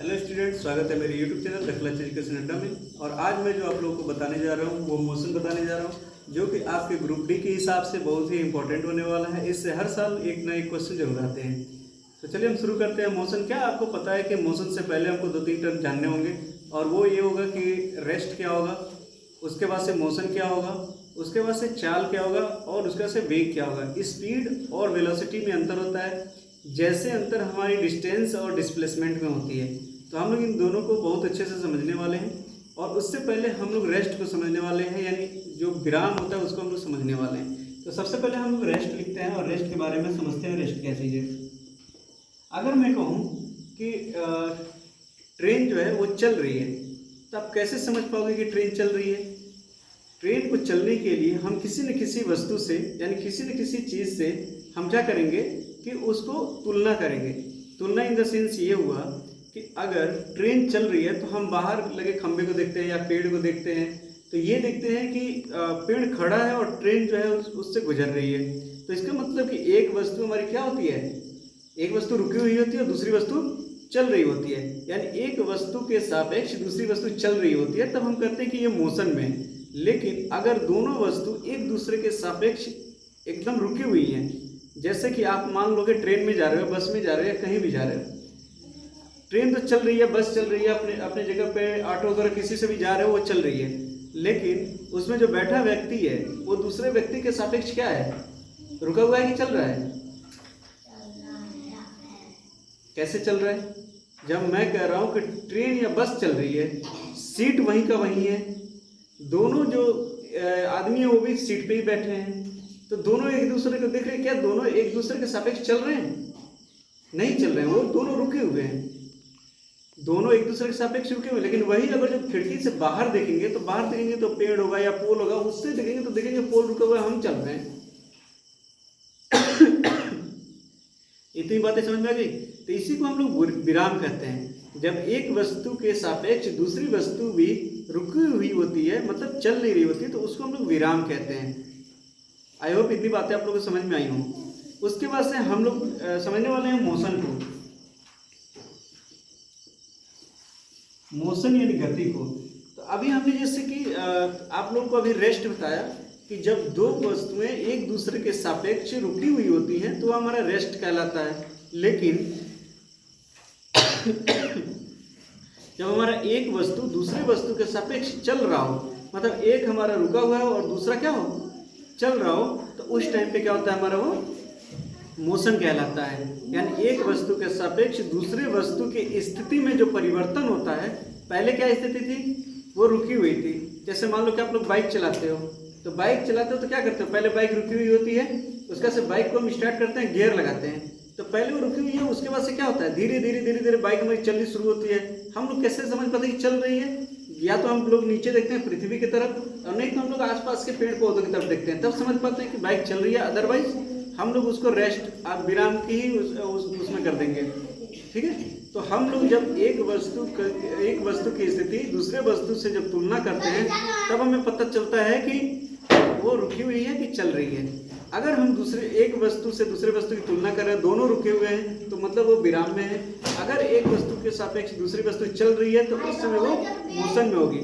Hello student, स्वागत है मेरे YouTube channel the clutch education अड्डा में। और आज मैं जो आप लोगों को बताने जा रहा हूँ वो मोशन बताने जा रहा हूँ, जो कि आपके ग्रुप डी के हिसाब से बहुत ही इंपॉर्टेंट होने वाला है। इससे हर साल एक ना एक क्वेश्चन जरूर आते हैं। तो चलिए हम शुरू करते हैं। मोशन, क्या आपको पता है कि मोशन से पहले हमको 2-3 टर्म जानने होंगे, और वो ये होगा कि रेस्ट क्या होगा, उसके बाद से मोशन क्या होगा, उसके बाद से चाल क्या होगा, और उसके बाद से वेग क्या होगा। स्पीड और वेलोसिटी में अंतर होता है, जैसे अंतर हमारी डिस्टेंस और डिस्प्लेसमेंट में होती है। तो हम लोग इन दोनों को बहुत अच्छे से समझने वाले हैं, और उससे पहले हम लोग रेस्ट को समझने वाले हैं, यानी जो विराम होता है उसको हम लोग समझने वाले हैं। तो सबसे पहले हम लोग रेस्ट लिखते हैं और रेस्ट के बारे में समझते हैं। रेस्ट क्या चीज़ है। अगर मैं कहूँ कि ट्रेन जो है वो चल रही है, तो आप कैसे समझ पाओगे कि ट्रेन चल रही है। ट्रेन को चलने के लिए हम किसी न किसी वस्तु से, यानी किसी न किसी चीज़ से हम क्या करेंगे कि उसको तुलना करेंगे। तुलना इन द सेंस ये हुआ कि अगर ट्रेन चल रही है तो हम बाहर लगे खंभे को देखते हैं या पेड़ को देखते हैं, तो ये देखते हैं कि पेड़ खड़ा है और ट्रेन जो है उससे गुजर रही है। तो इसका मतलब कि एक वस्तु हमारी क्या होती है, एक वस्तु रुकी हुई होती है और दूसरी वस्तु चल रही होती है। यानी एक वस्तु के सापेक्ष दूसरी वस्तु चल रही होती है, तब हम कहते हैं कि ये मोशन में है। लेकिन अगर दोनों वस्तु एक दूसरे के सापेक्ष एकदम रुकी हुई हैं, जैसे कि आप मान लो कि ट्रेन में जा रहे हो, बस में जा रहे हो या कहीं भी जा रहे हो, ट्रेन तो चल रही है, बस चल रही है, अपने अपने जगह पे ऑटो वगैरह किसी से भी जा रहे हो वो चल रही है, लेकिन उसमें जो बैठा व्यक्ति है वो दूसरे व्यक्ति के सापेक्ष क्या है, रुका हुआ है कि चल रहा है। कैसे चल रहा है। जब मैं कह रहा हूँ कि ट्रेन या बस चल रही है, सीट वहीं का वहीं है, दोनों जो आदमी है वो भी सीट पे ही बैठे हैं, तो दोनों एक दूसरे को देख रहे हैं। क्या दोनों एक दूसरे के सापेक्ष चल रहे हैं? नहीं चल रहे हैं, वो दोनों रुके हुए हैं। दोनों एक दूसरे के सापेक्ष रुके हुए। लेकिन वही अगर जब खिड़की से बाहर देखेंगे तो बाहर देखेंगे तो पेड़ होगा या पोल होगा, उससे देखेंगे तो देखेंगे पोल रुका हुआ है, हम चल रहे हैं। इतनी बातें समझ में आ गई। तो इसी को हम लोग विराम कहते हैं। जब एक वस्तु के सापेक्ष दूसरी वस्तु भी रुकी हुई होती है, मतलब चल नहीं रही होती है, तो उसको हम लोग विराम कहते हैं। आई होप इतनी बातें आप लोगों को समझ में आई हों। उसके बाद से हम लोग समझने वाले हैं मोशन को। मोशन यानी गति को। तो अभी हमने जैसे कि आप लोगों को अभी रेस्ट बताया कि जब दो वस्तुएं एक दूसरे के सापेक्ष रुकी हुई होती हैं तो वह हमारा रेस्ट कहलाता है। लेकिन जब हमारा एक वस्तु दूसरे वस्तु के सापेक्ष चल रहा हो, मतलब एक हमारा रुका हुआ है और दूसरा क्या हो, चल रहा हो, तो उस टाइम पे क्या होता है, हमारा वो मोशन कहलाता है। यानी एक वस्तु के सापेक्ष दूसरे वस्तु की स्थिति में जो परिवर्तन होता है, पहले क्या स्थिति थी, वो रुकी हुई थी। जैसे मान लो कि आप लोग बाइक चलाते हो, तो बाइक चलाते हो तो क्या करते हो, पहले बाइक रुकी हुई होती है, उसका से बाइक को हम स्टार्ट करते हैं, गियर लगाते हैं, तो पहले वो रुकी हुई है, उसके बाद से क्या होता है, धीरे धीरे धीरे धीरे बाइक हमारी चलनी शुरू होती है। हम लोग कैसे समझ पाते हैं कि चल रही है, या तो हम लोग नीचे देखते हैं पृथ्वी की तरफ, और नहीं तो हम लोग आसपास के पेड़ पौधों की तरफ देखते हैं, तब समझ पाते हैं कि बाइक चल रही है। अदरवाइज हम लोग उसको रेस्ट, आप विराम की ही उसमें कर देंगे। ठीक है। तो हम लोग जब एक वस्तु की स्थिति दूसरे वस्तु से जब तुलना करते हैं, तब हमें पता चलता है कि वो रुकी हुई है कि चल रही है। अगर हम एक वस्तु से दूसरे वस्तु की तुलना कर रहे हैं, दोनों रुके हुए हैं, तो मतलब वो विराम में है। अगर एक वस्तु के सापेक्ष दूसरी वस्तु चल रही है तो उस समय वो मोशन में होगी।